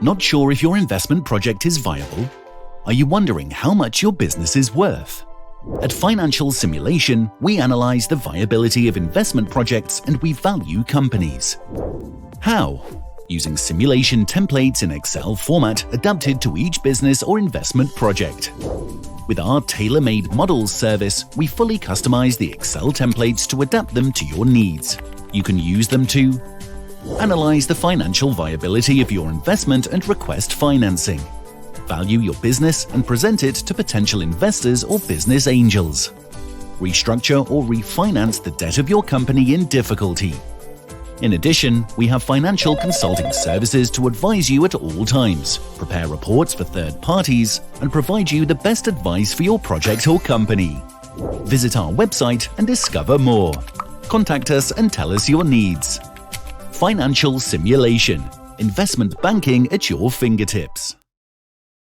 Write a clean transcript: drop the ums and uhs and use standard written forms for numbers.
Not sure if your investment project is viable? Are you wondering how much your business is worth? At Financial Simulation, we analyze the viability of investment projects and we value companies. How? Using simulation templates in Excel format adapted to each business or investment project. With our tailor-made models service, we fully customize the Excel templates to adapt them to your needs. You can use them to analyze the financial viability of your investment and request financing, value your business and present it to potential investors or business angels, restructure or refinance the debt of your company in difficulty. In addition, we have financial consulting services to advise you at all times, prepare reports for third parties, and provide you the best advice for your project or company. Visit our website and discover more. Contact us and tell us your needs. Financial Simulation. Investment banking at your fingertips.